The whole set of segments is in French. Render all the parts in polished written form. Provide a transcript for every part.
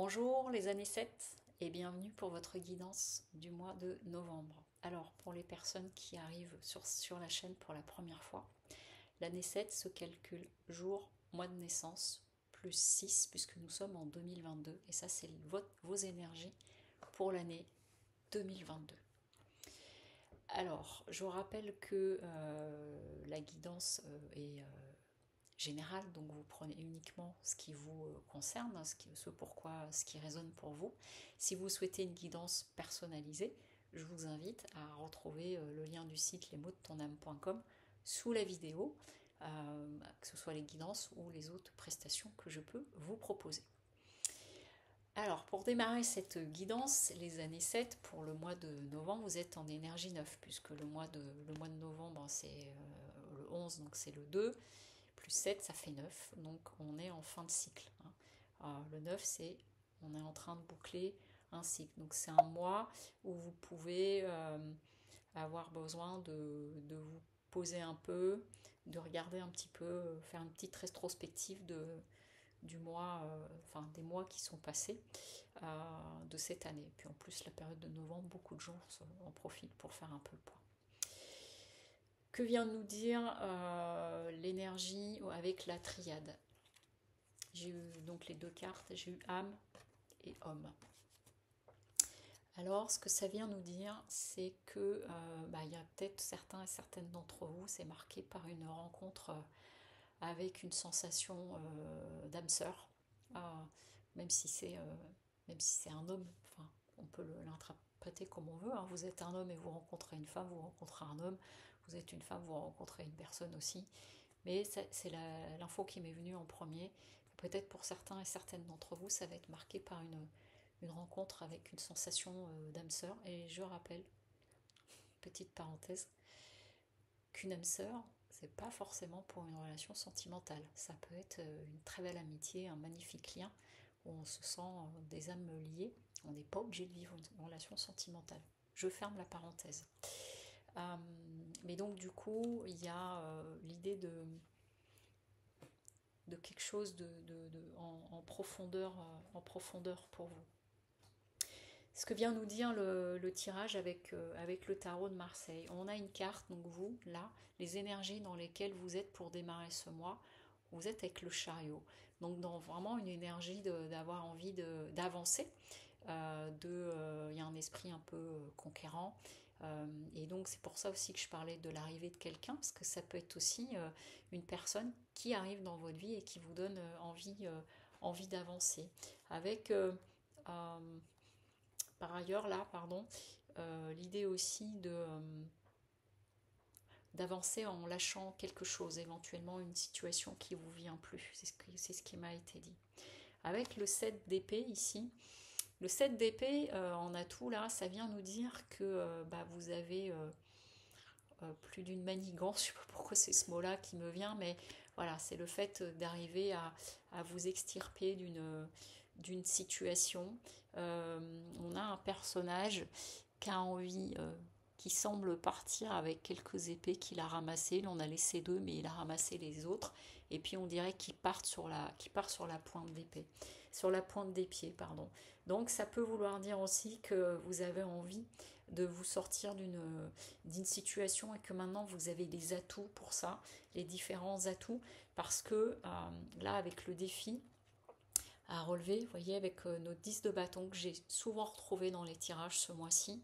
Bonjour les années 7 et bienvenue pour votre guidance du mois de novembre. Alors pour les personnes qui arrivent sur la chaîne pour la première fois, l'année 7 se calcule jour, mois de naissance, plus 6 puisque nous sommes en 2022 et ça c'est vos énergies pour l'année 2022. Alors je vous rappelle que la guidance est général, donc vous prenez uniquement ce qui vous concerne, ce qui résonne pour vous. Si vous souhaitez une guidance personnalisée, je vous invite à retrouver le lien du site lesmotsdetonâme.com sous la vidéo, que ce soit les guidances ou les autres prestations que je peux vous proposer. Alors, pour démarrer cette guidance, les années 7, pour le mois de novembre, vous êtes en énergie 9, puisque le mois de novembre, c'est le 11, donc c'est le 2, plus 7, ça fait 9, donc on est en fin de cycle. Alors, le 9, on est en train de boucler un cycle, donc c'est un mois où vous pouvez avoir besoin de vous poser un peu, de regarder un petit peu, faire une petite rétrospective du mois, enfin des mois qui sont passés de cette année. Puis en plus, la période de novembre, beaucoup de gens en profitent pour faire un peu le point. Que vient de nous dire l'énergie avec la triade? J'ai eu donc les deux cartes, j'ai eu âme et homme. Alors, ce que ça vient nous dire, c'est que il y a peut-être certains et certaines d'entre vous, c'est marqué par une rencontre avec une sensation d'âme sœur, même si c'est un homme, enfin, on peut l'interpréter comme on veut. Hein. Vous êtes un homme et vous rencontrez une femme, vous rencontrez un homme, vous êtes une femme, vous rencontrez une personne aussi. Mais c'est l'info qui m'est venue en premier. Peut-être pour certains et certaines d'entre vous, ça va être marqué par une rencontre avec une sensation d'âme sœur. Et je rappelle, petite parenthèse, qu'une âme sœur, c'est pas forcément pour une relation sentimentale. Ça peut être une très belle amitié, un magnifique lien où on se sent des âmes liées. On n'est pas obligé de vivre une relation sentimentale. Je ferme la parenthèse. Mais donc du coup, il y a l'idée de quelque chose en profondeur pour vous. Ce que vient nous dire le tirage avec le tarot de Marseille. On a une carte, donc vous, là, les énergies dans lesquelles vous êtes pour démarrer ce mois, vous êtes avec le chariot. Donc dans vraiment une énergie d'avoir envie d'avancer. Il y a un esprit un peu conquérant. Et donc c'est pour ça aussi que je parlais de l'arrivée de quelqu'un, parce que ça peut être aussi une personne qui arrive dans votre vie et qui vous donne envie d'avancer. Avec par ailleurs, là, pardon, l'idée aussi d'avancer en lâchant quelque chose, éventuellement une situation qui vous vient plus. C'est ce qui m'a été dit. Avec le 7 d'épée ici, le 7 d'épée en atout, là, ça vient nous dire que vous avez plus d'une manigance, je ne sais pas pourquoi c'est ce mot-là qui me vient, mais voilà, c'est le fait d'arriver à vous extirper d'une situation. On a un personnage qui a envie, qui semble partir avec quelques épées qu'il a ramassées. Il en a laissé deux, mais il a ramassé les autres. Et puis on dirait qu'il part sur la pointe d'épée, sur la pointe des pieds, pardon. Donc ça peut vouloir dire aussi que vous avez envie de vous sortir d'une situation et que maintenant vous avez des atouts pour ça, les différents atouts, parce que là avec le défi à relever, vous voyez, avec notre 10 de bâton que j'ai souvent retrouvé dans les tirages ce mois-ci,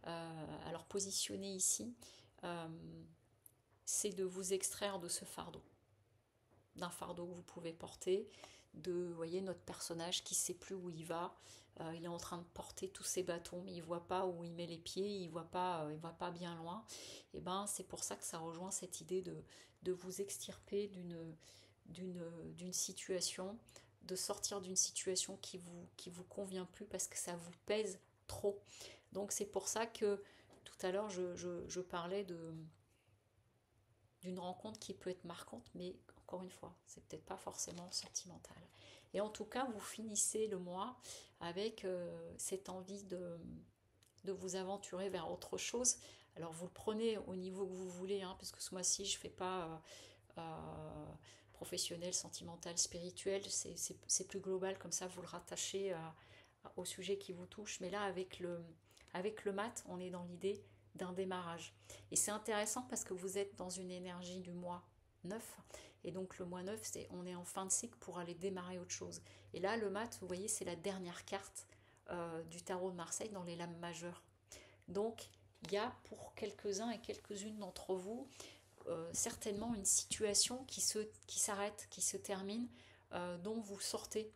alors positionné ici, c'est de vous extraire de ce fardeau, d'un fardeau que vous pouvez porter, vous voyez, notre personnage qui ne sait plus où il va, il est en train de porter tous ses bâtons, mais il ne voit pas où il met les pieds, il ne voit pas bien loin. Et c'est pour ça que ça rejoint cette idée de vous extirper d'une situation, de sortir d'une situation qui vous convient plus parce que ça vous pèse trop. Donc c'est pour ça que tout à l'heure je parlais d'une rencontre qui peut être marquante, mais encore une fois, c'est peut-être pas forcément sentimental. Et en tout cas, vous finissez le mois avec cette envie de vous aventurer vers autre chose. Alors vous le prenez au niveau que vous voulez, hein, parce que ce mois-ci, je ne fais pas professionnel, sentimental, spirituel, c'est plus global, comme ça vous le rattachez au sujet qui vous touche. Mais là, avec le mat, on est dans l'idée d'un démarrage. Et c'est intéressant parce que vous êtes dans une énergie du mois 9. Et donc le mois 9, on est en fin de cycle pour aller démarrer autre chose. Et là, le mat, vous voyez, c'est la dernière carte du tarot de Marseille dans les lames majeures. Donc, il y a pour quelques-uns et quelques-unes d'entre vous certainement une situation qui s'arrête, qui se termine, dont vous sortez,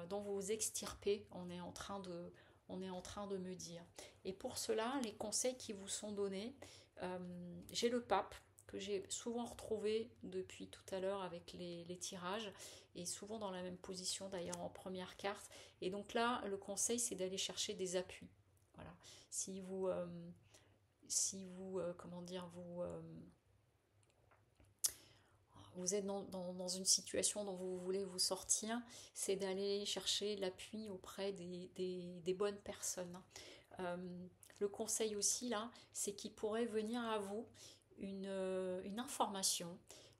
dont vous vous extirpez, on est en train de me dire. Et pour cela, les conseils qui vous sont donnés, j'ai le pape, que j'ai souvent retrouvé depuis tout à l'heure avec les tirages, et souvent dans la même position d'ailleurs en première carte. Et donc là, le conseil, c'est d'aller chercher des appuis. Voilà. Si vous comment dire, vous êtes dans une situation dont vous voulez vous sortir, c'est d'aller chercher l'appui auprès des bonnes personnes. Euh, le conseil aussi, là, c'est qu'il pourrait venir à vous une information,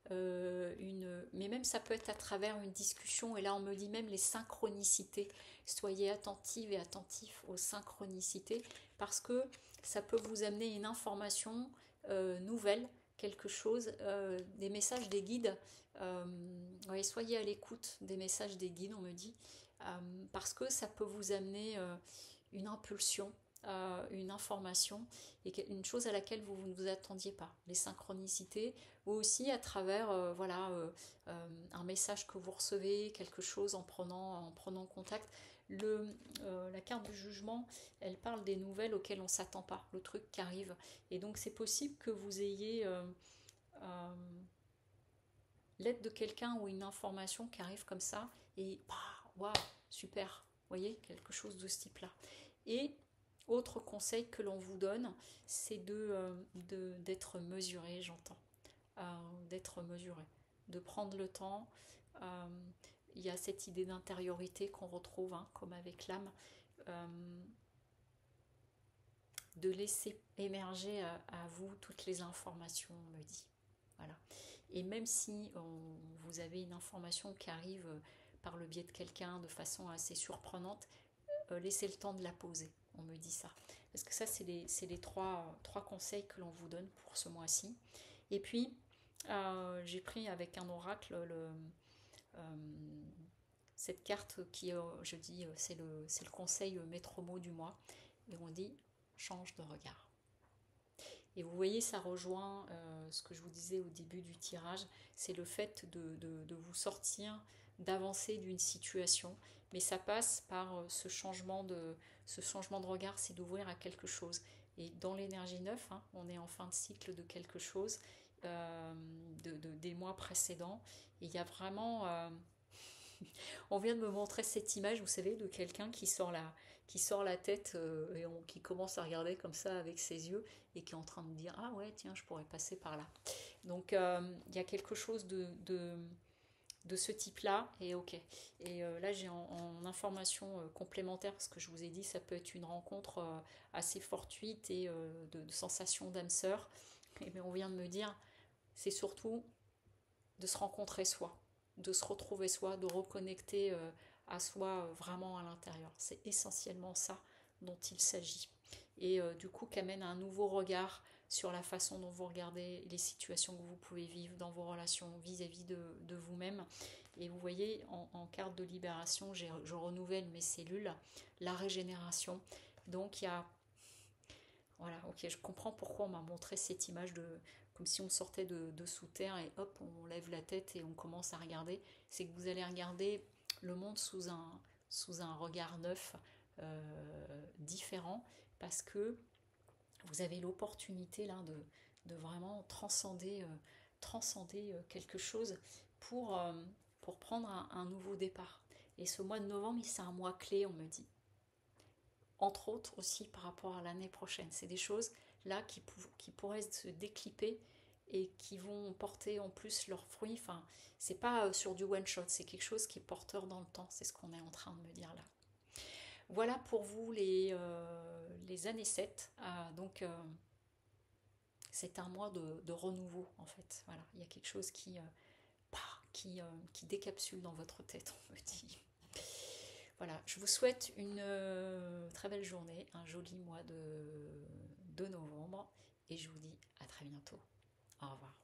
mais même ça peut être à travers une discussion, et là on me dit même les synchronicités. Soyez attentive et attentif aux synchronicités, parce que ça peut vous amener une information nouvelle, quelque chose, des messages des guides. Ouais, soyez à l'écoute des messages des guides, on me dit, parce que ça peut vous amener une impulsion, une information, et une chose à laquelle vous ne vous attendiez pas. Les synchronicités, ou aussi à travers un message que vous recevez, quelque chose en prenant contact. La carte du jugement, elle parle des nouvelles auxquelles on ne s'attend pas, le truc qui arrive. Et donc c'est possible que vous ayez euh, l'aide de quelqu'un ou une information qui arrive comme ça, et waouh, super, vous voyez, quelque chose de ce type-là. Et autre conseil que l'on vous donne, c'est d'être mesuré, j'entends. D'être mesuré, de prendre le temps. Euh, il y a cette idée d'intériorité qu'on retrouve, hein, comme avec l'âme, euh, de laisser émerger à vous toutes les informations, on me dit. Voilà. Et même si vous avez une information qui arrive par le biais de quelqu'un de façon assez surprenante, laissez le temps de la poser, on me dit ça. Parce que ça, c'est les trois conseils que l'on vous donne pour ce mois-ci. Et puis, j'ai pris avec un oracle cette carte qui, je dis, c'est le conseil maître mot du mois. Et on dit, change de regard. Et vous voyez, ça rejoint ce que je vous disais au début du tirage, c'est le fait de vous sortir, d'avancer d'une situation. Mais ça passe par ce changement de regard, c'est d'ouvrir à quelque chose. Et dans l'énergie 9, hein, on est en fin de cycle de quelque chose, des mois précédents. Et il y a vraiment... on vient de me montrer cette image, vous savez, de quelqu'un qui sort la tête qui commence à regarder comme ça avec ses yeux, et qui est en train de dire ah ouais, tiens, je pourrais passer par là. Donc il y a quelque chose de ce type-là, et ok. Et là, j'ai en information complémentaire, parce que je vous ai dit, ça peut être une rencontre assez fortuite et de sensation d'âme sœur. Et bien, on vient de me dire, c'est surtout de se rencontrer soi, de se retrouver soi, de reconnecter à soi vraiment à l'intérieur. C'est essentiellement ça dont il s'agit. Et du coup, qu'amène un nouveau regard sur la façon dont vous regardez les situations que vous pouvez vivre dans vos relations vis-à-vis de vous-même. Et vous voyez, en carte de libération, je renouvelle mes cellules, la régénération. Donc il y a... Voilà, ok, je comprends pourquoi on m'a montré cette image comme si on sortait de sous terre, et hop, on lève la tête et on commence à regarder. C'est que vous allez regarder le monde sous un regard neuf, différent, parce que vous avez l'opportunité là de vraiment transcender quelque chose pour prendre un nouveau départ. Et ce mois de novembre, c'est un mois clé, on me dit. Entre autres aussi par rapport à l'année prochaine. C'est des choses là qui pourraient se déclipper et qui vont porter en plus leurs fruits. Enfin, c'est pas sur du one shot, c'est quelque chose qui est porteur dans le temps. C'est ce qu'on est en train de me dire là. Voilà pour vous les années 7. Donc, c'est un mois de renouveau en fait. Voilà, il y a quelque chose qui décapsule dans votre tête, on me dit. Voilà, je vous souhaite une très belle journée, un joli mois de novembre, et je vous dis à très bientôt. Au revoir.